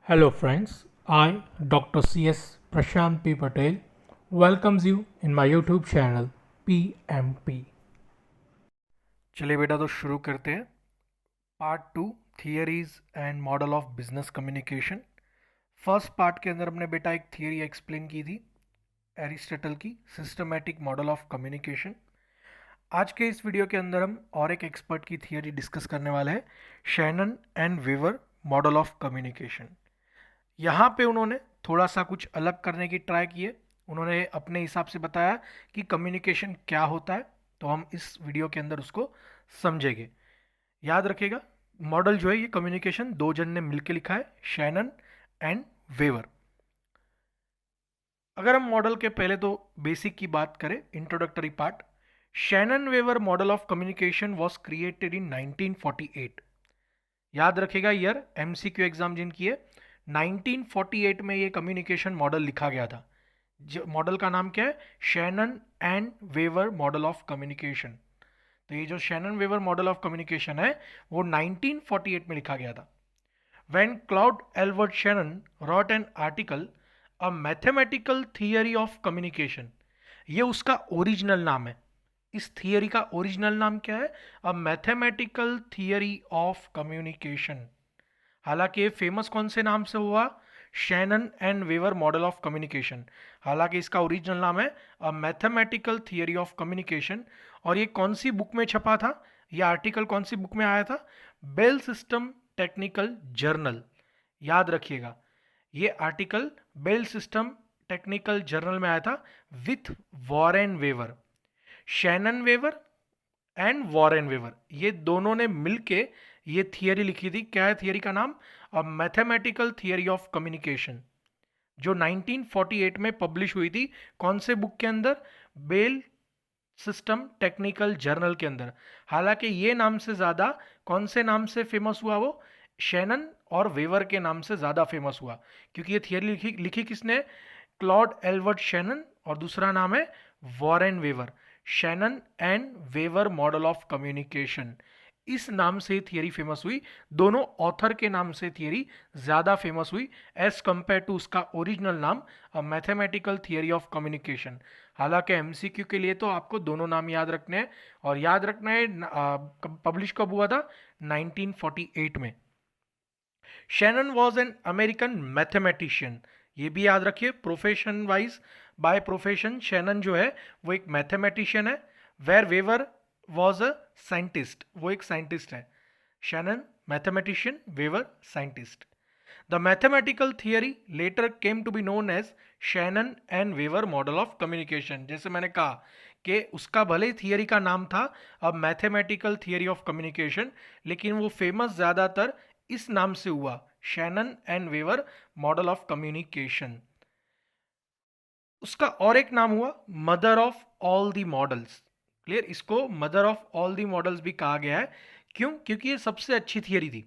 Hello friends, I, Dr. C.S. Prashant P. Patel, welcomes you in my YouTube channel PMP. चलिए बेटा तो शुरू करते हैं। Part 2, theories and model of business communication. First part के अंदर हमने बेटा एक थियरी एक्सप्लेन की थी, एरिस्टोटल की सिस्टमैटिक मॉडल ऑफ कम्युनिकेशन। आज के इस वीडियो के अंदर हम और एक एक्सपर्ट की थियरी डिस्कस करने वाले हैं, Shannon and Weaver model of communication. यहाँ पे उन्होंने थोड़ा सा कुछ अलग करने की ट्राई की है। उन्होंने अपने हिसाब से बताया कि कम्युनिकेशन क्या होता है, तो हम इस वीडियो के अंदर उसको समझेंगे। याद रखिएगा, मॉडल जो है ये कम्युनिकेशन दो जन ने मिलकर लिखा है, शैनन एंड वेवर। अगर हम मॉडल के पहले तो बेसिक की बात करें, introductory part, Shannon Weaver model of communication was created in 1948। याद रखिएगा ईयर, एमसीक्यू एग्जाम जिनकी है, 1948 में ये कम्युनिकेशन मॉडल लिखा गया था। जो मॉडल का नाम क्या है, Shannon and Weaver model of communication. तो ये जो Shannon Weaver model of communication है वो 1948 में लिखा गया था। When Claude Elwood Shannon wrote an article, A Mathematical Theory of Communication, ये उसका ओरिजिनल नाम है। इस थियरी का ओरिजिनल नाम क्या है, a mathematical theory of communication. हालांकि ये फेमस कौन से नाम से हुआ, Shannon and Weaver model of communication. हालांकि इसका ओरिजिनल नाम है a mathematical theory of communication. और ये कौन सी बुक में छपा था, ये आर्टिकल कौन सी बुक में आया था, बेल सिस्टम टेक्निकल जर्नल। याद रखिएगा, ये article Bell System Technical Journal में आया था with Warren Weaver. Shannon Weaver and Warren Weaver, ये दोनों ने मिलके ये थियरी लिखी थी। क्या है थियरी का नाम, अ मैथमेटिकल थियरी ऑफ कम्युनिकेशन, जो 1948 में पब्लिश हुई थी। कौन से बुक के अंदर, बेल सिस्टम टेक्निकल जर्नल के अंदर। हालांकि ये नाम से ज़्यादा कौन से नाम से फेमस हुआ, वो शैनन और वेवर के नाम से ज़्यादा फेमस हुआ, क्योंकि ये थियरी लिखी किसने, क्लॉड एल्वर्ट शैनन, और दूसरा नाम है Warren Weaver. Shannon and Weaver model of communication, इस नाम से थियरी फेमस हुई। दोनों ऑथर के नाम से थियरी ज़्यादा फेमस हुई एज कंपेयर टू उसका ओरिजिनल नाम, अ मैथमेटिकल थियरी ऑफ कम्युनिकेशन। हालांकि एमसीक्यू के लिए तो आपको दोनों नाम याद रखने हैं, और याद रखना है पब्लिश कब हुआ था, 1948 में। Shannon was an American mathematician, ये भी याद रखिए, profession wise, by profession Shannon जो है वो एक मैथमेटिशियन है। Where Weaver was a scientist, वो एक साइंटिस्ट है। Shannon mathematician, Weaver scientist. The mathematical theory later came to be known as Shannon and Weaver model of communication. जैसे मैंने कहा कि उसका भले ही थियरी का नाम था अब मैथमेटिकल थियरी ऑफ कम्युनिकेशन, लेकिन वो फेमस ज़्यादातर इस नाम से हुआ, Shannon and Weaver model of communication. उसका और एक नाम हुआ mother of all the models. Clear, इसको mother of all the models भी कहा गया है। क्यों, क्योंकि ये सबसे अच्छी थियरी थी।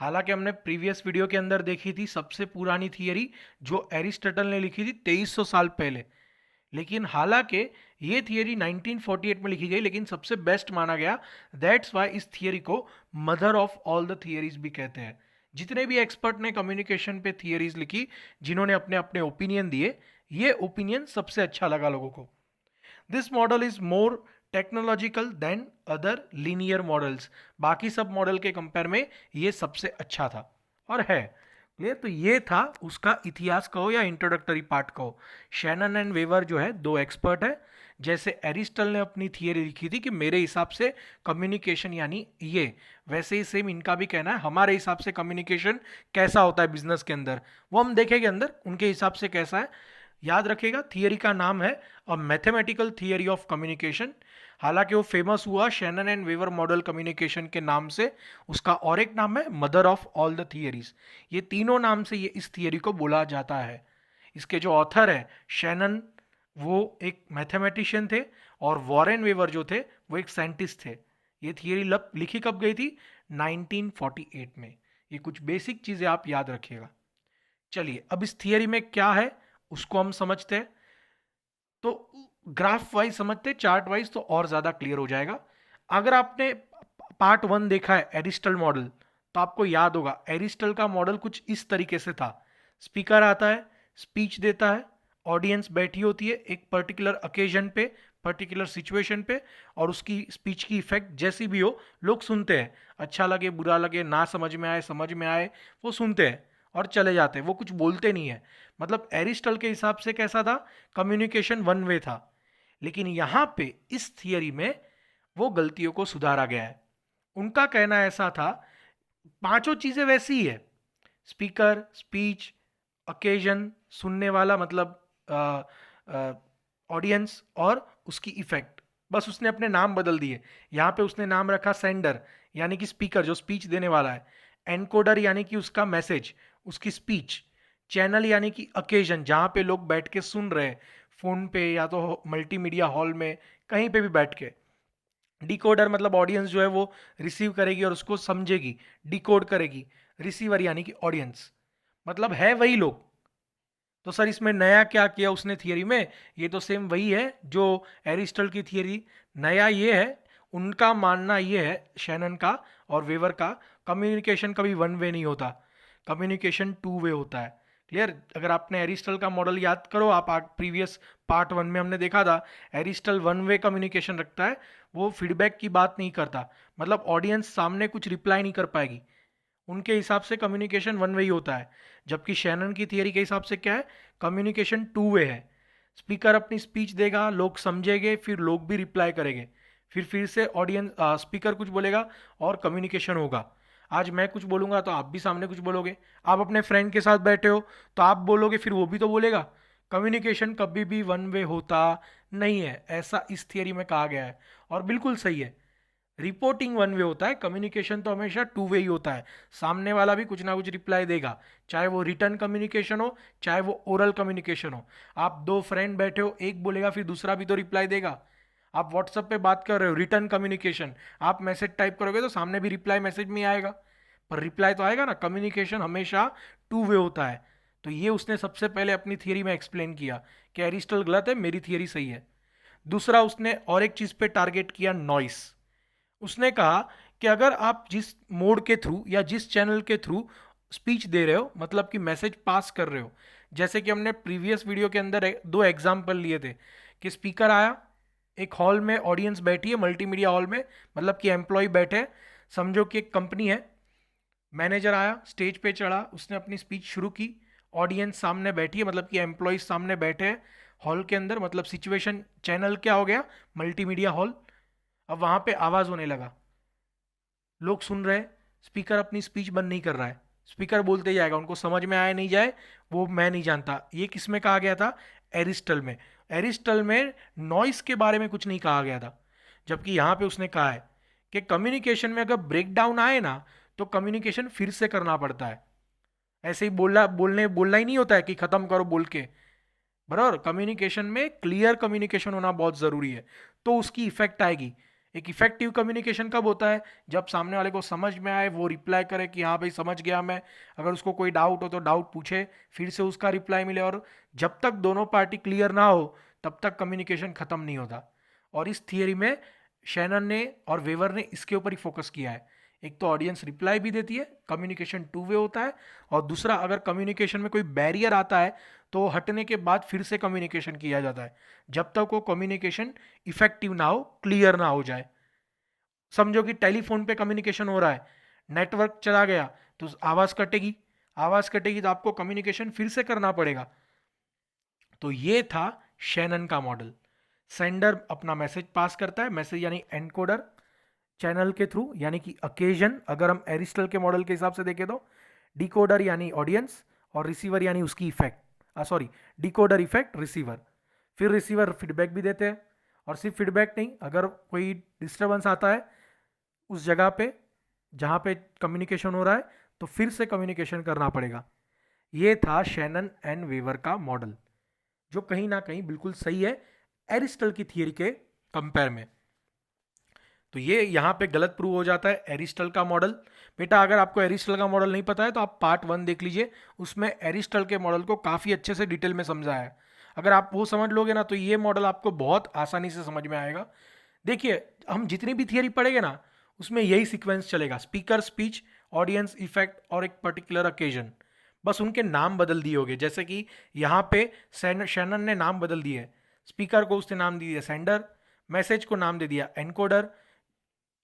हालांकि हमने प्रीवियस वीडियो के अंदर देखी थी सबसे पुरानी थियरी जो एरिस्टोटल ने लिखी थी 2300 साल पहले, लेकिन हालांकि ये थियरी 1948 में लिखी गई, लेकिन सबसे बेस्ट माना गया। दैट्स वाई इस थियरी को mother of all the theories भी कहते हैं। जितने भी एक्सपर्ट ने कम्युनिकेशन पे थियरीज लिखी, जिन्होंने अपने अपने ओपिनियन दिए, ये ओपिनियन सबसे अच्छा लगा लोगों को। This model is more technological than other linear models, बाकी सब मॉडल के कंपेयर में ये सबसे अच्छा था और है। क्लियर, तो ये था उसका इतिहास कहो या इंट्रोडक्टरी पार्ट कहो। शैनन एंड वेवर जो है दो एक्सपर्ट है। जैसे एरिस्टल ने अपनी थियरी लिखी थी कि मेरे हिसाब से कम्युनिकेशन यानी ये, वैसे ही सेम इनका भी कहना है हमारे हिसाब से कम्युनिकेशन कैसा होता है बिजनेस के अंदर, वो हम देखेंगे अंदर उनके हिसाब से कैसा है। याद रखिएगा थियरी का नाम है a mathematical theory of communication. हालांकि वो फेमस हुआ Shannon and Weaver model communication के नाम से, उसका और एक नाम है mother of all the theories. ये तीनों नाम से ये इस थियरी को बोला जाता है। इसके जो ऑथर है शैनन, वो एक मैथमेटिशियन थे, और वॉरेन वेवर जो थे वो एक साइंटिस्ट थे। ये थियरी लिखी कब गई थी, 1948 में। ये कुछ बेसिक चीज़ें आप याद रखिएगा। चलिए अब इस थियरी में क्या है उसको हम समझते हैं। तो ग्राफ वाइज समझते, चार्ट वाइज तो और ज़्यादा क्लियर हो जाएगा। अगर आपने पार्ट 1 देखा है एरिस्टल मॉडल, तो आपको याद होगा एरिस्टल का मॉडल कुछ इस तरीके से था। स्पीकर आता है, स्पीच देता है, ऑडियंस बैठी होती है एक पर्टिकुलर ओकेजन पे, पर्टिकुलर सिचुएशन पे, और उसकी स्पीच की इफेक्ट जैसी भी हो लोग सुनते हैं, अच्छा लगे बुरा लगे, ना समझ में आए समझ में आए, वो सुनते हैं और चले जाते हैं, वो कुछ बोलते नहीं है। मतलब एरिस्टल के हिसाब से कैसा था, कम्युनिकेशन वन वे था। लेकिन यहाँ पे इस थियरी में वो गलतियों को सुधारा गया है। उनका कहना ऐसा था, पांचों चीजें वैसी ही है, स्पीकर, स्पीच, ओकेजन, सुनने वाला मतलब ऑडियंस, और उसकी इफेक्ट, बस उसने अपने नाम बदल दिए। यहाँ पे उसने नाम रखा सेंडर यानी कि स्पीकर जो स्पीच देने वाला है, एनकोडर यानी कि उसका मैसेज, उसकी स्पीच, चैनल यानी कि ओकेजन जहाँ पे लोग बैठ के सुन रहे हैं, फोन पे या तो मल्टीमीडिया हॉल में कहीं पे भी बैठ के, डिकोडर मतलब ऑडियंस जो है वो रिसीव करेगी और उसको समझेगी, डिकोड करेगी, रिसीवर यानी कि ऑडियंस, मतलब है वही लोग। तो सर इसमें नया क्या किया उसने थियरी में, ये तो सेम वही है जो एरिस्टल की थियरी। नया ये है, उनका मानना ये है शैनन का और वेवर का, कम्युनिकेशन कभी वन वे नहीं होता, कम्युनिकेशन टू वे होता है। क्लियर? अगर आपने एरिस्टल का मॉडल याद करो, आप प्रीवियस पार्ट 1 में हमने देखा था, एरिस्टल वन वे कम्युनिकेशन रखता है, वो फीडबैक की बात नहीं करता, मतलब ऑडियंस सामने कुछ रिप्लाई नहीं कर पाएगी, उनके हिसाब से कम्युनिकेशन वन वे ही होता है। जबकि शैनन की थियरी के हिसाब से क्या है, कम्युनिकेशन टू वे है। स्पीकर अपनी स्पीच देगा, लोग समझेंगे, फिर लोग भी रिप्लाई करेंगे, फिर से ऑडियंस स्पीकर कुछ बोलेगा और कम्युनिकेशन होगा। आज मैं कुछ बोलूंगा तो आप भी सामने कुछ बोलोगे, आप अपने फ्रेंड के साथ बैठे हो तो आप बोलोगे, फिर वो भी तो बोलेगा। कम्युनिकेशन कभी भी वन वे होता नहीं है, ऐसा इस थियरी में कहा गया है, और बिल्कुल सही है। रिपोर्टिंग वन वे होता है, कम्युनिकेशन तो हमेशा टू वे ही होता है, सामने वाला भी कुछ ना कुछ रिप्लाई देगा, चाहे वो रिटर्न कम्युनिकेशन हो चाहे वो ओरल कम्युनिकेशन हो। आप दो फ्रेंड बैठे हो, एक बोलेगा फिर दूसरा भी तो रिप्लाई देगा। आप व्हाट्सएप पे बात कर रहे हो, रिटर्न कम्युनिकेशन, आप मैसेज टाइप करोगे तो सामने भी रिप्लाई मैसेज में आएगा, पर रिप्लाई तो आएगा ना। कम्युनिकेशन हमेशा टू वे होता है। तो ये उसने सबसे पहले अपनी थियरी में एक्सप्लेन किया कि एरिस्टल गलत है, मेरी थियरी सही है। दूसरा उसने और एक चीज पे टारगेट किया, नॉइस। उसने कहा कि अगर आप जिस मोड के थ्रू या जिस चैनल के थ्रू स्पीच दे रहे हो, मतलब कि मैसेज पास कर रहे हो, जैसे कि हमने प्रीवियस वीडियो के अंदर दो एग्जाम्पल लिए थे कि स्पीकर आया, एक हॉल में ऑडियंस बैठी है मल्टीमीडिया हॉल में, मतलब कि एम्प्लॉय बैठे हैं, समझो कि एक कंपनी है, मैनेजर आया, स्टेज पे चढ़ा, उसने अपनी स्पीच शुरू की, ऑडियंस सामने बैठी है, मतलब कि एम्प्लॉयज सामने बैठे हैं हॉल के अंदर, मतलब सिचुएशन चैनल क्या हो गया, मल्टीमीडिया हॉल। अब वहां पे आवाज होने लगा, लोग सुन रहे हैं, स्पीकर अपनी स्पीच बंद नहीं कर रहा है, स्पीकर बोलते जाएगा, उनको समझ में आए नहीं जाए वो मैं नहीं जानता। ये किस में कहा गया था, एरिस्टल में। एरिस्टल में नॉइस के बारे में कुछ नहीं कहा गया था, जबकि यहाँ पे उसने कहा है कि कम्युनिकेशन में अगर ब्रेक डाउन आए ना तो कम्युनिकेशन फिर से करना पड़ता है। ऐसे ही बोलना ही नहीं होता है कि खत्म करो बोल के, बराबर। कम्युनिकेशन में क्लियर कम्युनिकेशन होना बहुत जरूरी है, तो उसकी इफेक्ट आएगी। एक इफेक्टिव कम्युनिकेशन कब होता है, जब सामने वाले को समझ में आए, वो रिप्लाई करे कि हाँ भाई समझ गया मैं, अगर उसको कोई डाउट हो तो डाउट पूछे, फिर से उसका रिप्लाई मिले, और जब तक दोनों पार्टी क्लियर ना हो तब तक कम्युनिकेशन खत्म नहीं होता। और इस थियरी में शैनन ने और वेवर ने इसके ऊपर ही फोकस किया है। एक तो ऑडियंस रिप्लाई भी देती है, कम्युनिकेशन टू वे होता है, और दूसरा अगर कम्युनिकेशन में कोई बैरियर आता है तो हटने के बाद फिर से कम्युनिकेशन किया जाता है, जब तक वो कम्युनिकेशन इफेक्टिव ना हो, क्लियर ना हो जाए। समझो कि टेलीफोन पे कम्युनिकेशन हो रहा है, नेटवर्क चला गया तो आवाज कटेगी, आवाज कटेगी तो आपको कम्युनिकेशन फिर से करना पड़ेगा। तो ये था शैनन का मॉडल। सेंडर अपना मैसेज पास करता है, मैसेज यानी एनकोडर, चैनल के थ्रू यानी कि ओकेजन, अगर हम एरिस्टल के मॉडल के हिसाब से देखें तो डिकोडर यानी ऑडियंस, और रिसीवर यानी उसकी effect, sorry, decoder effect receiver. फिर रिसीवर फीडबैक भी देते हैं, और सिर्फ फीडबैक नहीं, अगर कोई डिस्टर्बेंस आता है उस जगह पे जहाँ पे कम्युनिकेशन हो रहा है तो फिर से कम्युनिकेशन करना पड़ेगा। ये था शैनन एंड वेवर का मॉडल, जो कहीं ना कहीं बिल्कुल सही है एरिस्टल की थियरी के कंपेयर में। तो ये यहाँ पे गलत प्रूव हो जाता है एरिस्टल का मॉडल। बेटा अगर आपको एरिस्टल का मॉडल नहीं पता है तो आप पार्ट 1 देख लीजिए, उसमें एरिस्टल के मॉडल को काफ़ी अच्छे से डिटेल में समझाया है। अगर आप वो समझ लोगे ना तो ये मॉडल आपको बहुत आसानी से समझ में आएगा। देखिए हम जितनी भी थियरी पढ़ेंगे ना उसमें यही सीक्वेंस चलेगा, स्पीकर, स्पीच, ऑडियंस, इफेक्ट और एक पर्टिकुलर ओकेजन, बस उनके नाम बदल दिए होंगे। जैसे कि यहाँ पे शैनन ने नाम बदल दिए, स्पीकर को उसने नाम दे दिया सेंडर, मैसेज को नाम दे दिया एनकोडर,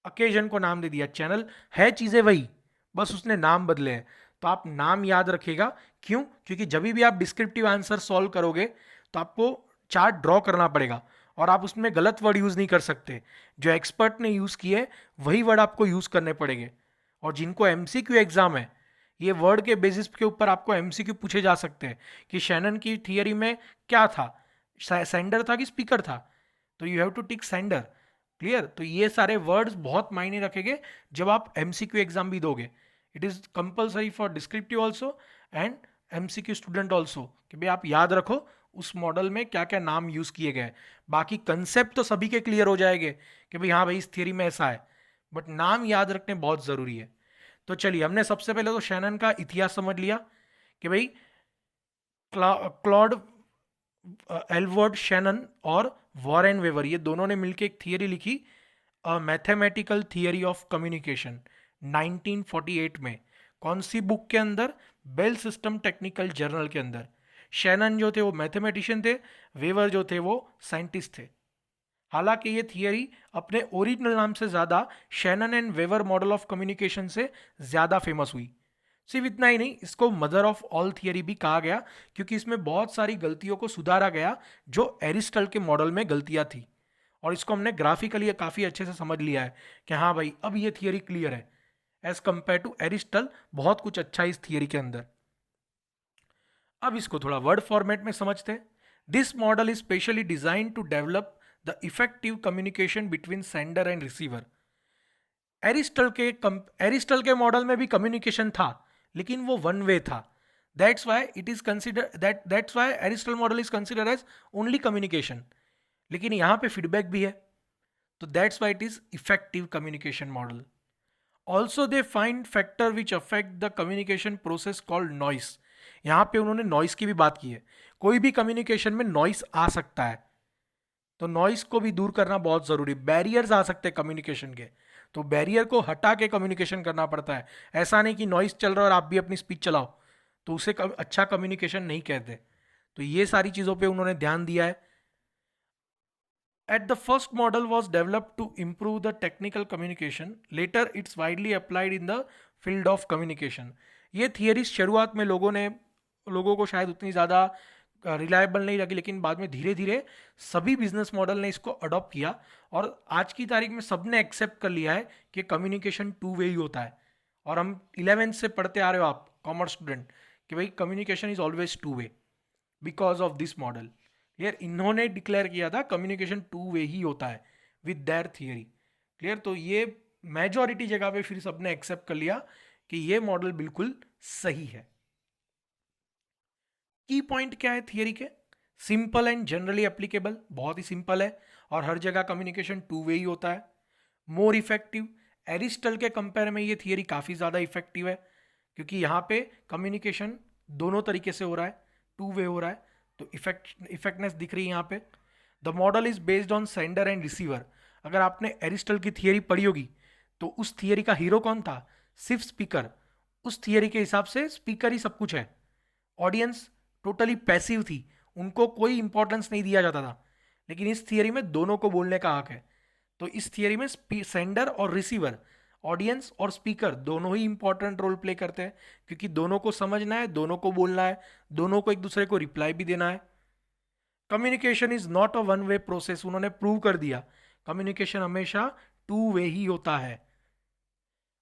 ओकेजन को नाम दे दिया चैनल, है चीज़ें वही, बस उसने नाम बदले हैं। तो आप नाम याद रखिएगा। क्यों? क्योंकि जब भी आप डिस्क्रिप्टिव आंसर सॉल्व करोगे तो आपको चार्ट ड्रॉ करना पड़ेगा और आप उसमें गलत वर्ड यूज़ नहीं कर सकते। जो एक्सपर्ट ने यूज़ किए वही वर्ड आपको यूज़ करने पड़ेंगे। और जिनको एमसीक्यू एग्जाम है, ये वर्ड के बेसिस के ऊपर आपको एमसीक्यू पूछे जा सकते हैं कि शैनन की थियरी में क्या था, सेंडर था कि स्पीकर था, तो you have to tick sender. Clear? तो ये सारे वर्ड्स बहुत मायने रखेंगे जब आप एमसीक्यू एग्जाम भी दोगे। It is compulsory for descriptive also and MCQ student also कि भाई आप याद रखो उस मॉडल में क्या क्या नाम यूज किए गए। बाकी कंसेप्ट तो सभी के क्लियर हो जाएंगे कि भाई हाँ भाई इस थियरी में ऐसा है, बट नाम याद रखने बहुत जरूरी है। तो चलिए, हमने सबसे पहले तो शैनन का इतिहास समझ लिया कि भाई क्लॉड एल्वर्ड शैनन और वॉरेन वेवर, ये दोनों ने मिलकर एक थियरी लिखी, मैथमेटिकल थियरी ऑफ कम्युनिकेशन, 1948 में। कौन सी बुक के अंदर? बेल सिस्टम टेक्निकल जर्नल के अंदर। शैनन जो थे वो मैथमेटिशियन थे, वेवर जो थे वो साइंटिस्ट थे। हालांकि ये थियरी अपने ओरिजिनल नाम से ज़्यादा Shannon and Weaver model of communication से ज़्यादा फेमस हुई। सिर्फ इतना ही नहीं, इसको मदर ऑफ ऑल थियरी भी कहा गया क्योंकि इसमें बहुत सारी गलतियों को सुधारा गया जो एरिस्टल के मॉडल में गलतियां थी। और इसको हमने ग्राफिकली काफ़ी अच्छे से समझ लिया है कि हाँ भाई अब ये थियरी क्लियर है। एज कंपेयर टू एरिस्टल बहुत कुछ अच्छा है इस थियरी के अंदर। अब इसको थोड़ा वर्ड फॉर्मेट में समझते हैं। This model is specially design to develop the effective communication between sender and receiver. Aristotle के मॉडल में भी कम्युनिकेशन था, लेकिन वो वन वे था। That's why it is consider that's why Aristotle model is consider as only communication. लेकिन यहाँ पे फीडबैक भी है, तो that's why it is effective communication model. Also they find factor which affect the communication process called noise. यहाँ पे उन्होंने noise की भी बात की है। कोई भी कम्युनिकेशन में नॉइस आ सकता है, तो नॉइस को भी दूर करना बहुत जरूरी। बैरियर्स आ सकते हैं कम्युनिकेशन के, तो बैरियर को हटा के कम्युनिकेशन करना पड़ता है। ऐसा नहीं कि नॉइस चल रहा है और आप भी अपनी स्पीच चलाओ, तो उसे अच्छा कम्युनिकेशन नहीं कहते। तो ये सारी चीज़ों पे उन्होंने ध्यान दिया है। At the first model was developed to improve the technical communication. Later, it's widely applied in the field of communication. ये थियरी शुरुआत में लोगों को शायद उतनी ज़्यादा रिलायबल नहीं लगी, लेकिन बाद में धीरे धीरे सभी बिजनेस मॉडल ने इसको अडॉप्ट किया और आज की तारीख में सबने एक्सेप्ट कर लिया है कि कम्युनिकेशन टू वे ही होता है। और हम 11th से पढ़ते आ रहे हो आप कॉमर्स स्टूडेंट कि भाई communication is always two way because of this model. Clear? इन्होंने डिक्लेयर किया था कम्युनिकेशन टू वे ही होता है विद देयर थियरी। क्लियर? तो ये मेजॉरिटी जगह पे फिर सबने एक्सेप्ट कर लिया कि ये मॉडल बिल्कुल सही है। की पॉइंट क्या है थियरी के? सिंपल एंड जनरली एप्लीकेबल, बहुत ही सिंपल है और हर जगह कम्युनिकेशन टू वे ही होता है। मोर इफेक्टिव, एरिस्टल के कंपेयर में ये थियरी काफ़ी ज़्यादा इफेक्टिव है क्योंकि यहाँ पे कम्युनिकेशन दोनों तरीके से हो रहा है, टू वे हो रहा है, तो इफेक्टनेस दिख रही है यहाँ पे। The model is based on sender and receiver. अगर आपने एरिस्टल की थियरी पढ़ी होगी तो उस थियरी का हीरो कौन था? सिर्फ स्पीकर। उस थियरी के हिसाब से स्पीकर ही सब कुछ है। ऑडियंस टोटली पैसिव थी, उनको कोई इंपॉर्टेंस नहीं दिया जाता था। लेकिन इस थियरी में दोनों को बोलने का हक है। तो इस थियरी में सेंडर और रिसीवर, ऑडियंस और स्पीकर दोनों ही इंपॉर्टेंट रोल प्ले करते हैं क्योंकि दोनों को समझना है, दोनों को बोलना है, दोनों को एक दूसरे को रिप्लाई भी देना है। Communication is not a one way process. उन्होंने प्रूव कर दिया कम्युनिकेशन हमेशा टू वे ही होता है।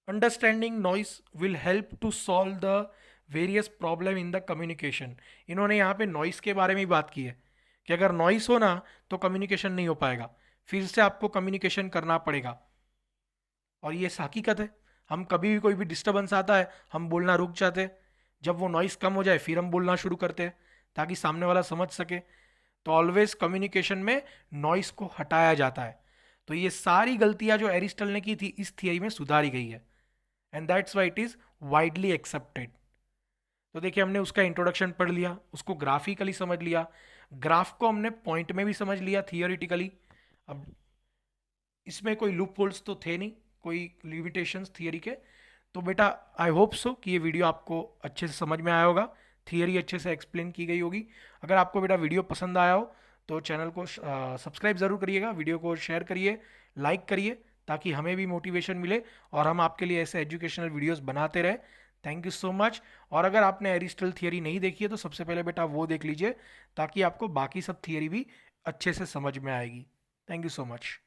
Understanding noise will help to solve the various problem in the communication. इन्होंने यहाँ पे नॉइस के बारे में भी बात की है कि अगर नॉइस हो ना तो कम्युनिकेशन नहीं हो पाएगा, फिर से आपको कम्युनिकेशन करना पड़ेगा। और ये हकीकत है, हम कभी भी कोई भी डिस्टर्बेंस आता है हम बोलना रुक जाते हैं, जब वो नॉइस कम हो जाए फिर हम बोलना शुरू करते हैं ताकि सामने वाला समझ सके। तो ऑलवेज कम्युनिकेशन में नॉइस को हटाया जाता है। तो ये सारी गलतियां जो एरिस्टल ने की थी इस थियरी में सुधारी गई है and that's why it is widely accepted. तो देखिए, हमने उसका इंट्रोडक्शन पढ़ लिया, उसको ग्राफिकली समझ लिया, ग्राफ को हमने पॉइंट में भी समझ लिया थियोरिटिकली। अब इसमें कोई लूप होल्स तो थे नहीं, कोई लिमिटेशंस थियरी के, तो बेटा आई होप सो कि ये वीडियो आपको अच्छे से समझ में आया होगा, थियरी अच्छे से एक्सप्लेन की गई होगी। अगर आपको बेटा वीडियो पसंद आया हो तो चैनल को सब्सक्राइब ज़रूर करिएगा, वीडियो को शेयर करिए, लाइक करिए, ताकि हमें भी मोटिवेशन मिले और हम आपके लिए ऐसे एजुकेशनल वीडियोस बनाते रहें। Thank you so much. और अगर आपने एरिस्टल थियरी नहीं देखी है तो सबसे पहले बेटा वो देख लीजिए, ताकि आपको बाकी सब थियरी भी अच्छे से समझ में आएगी। Thank you so much.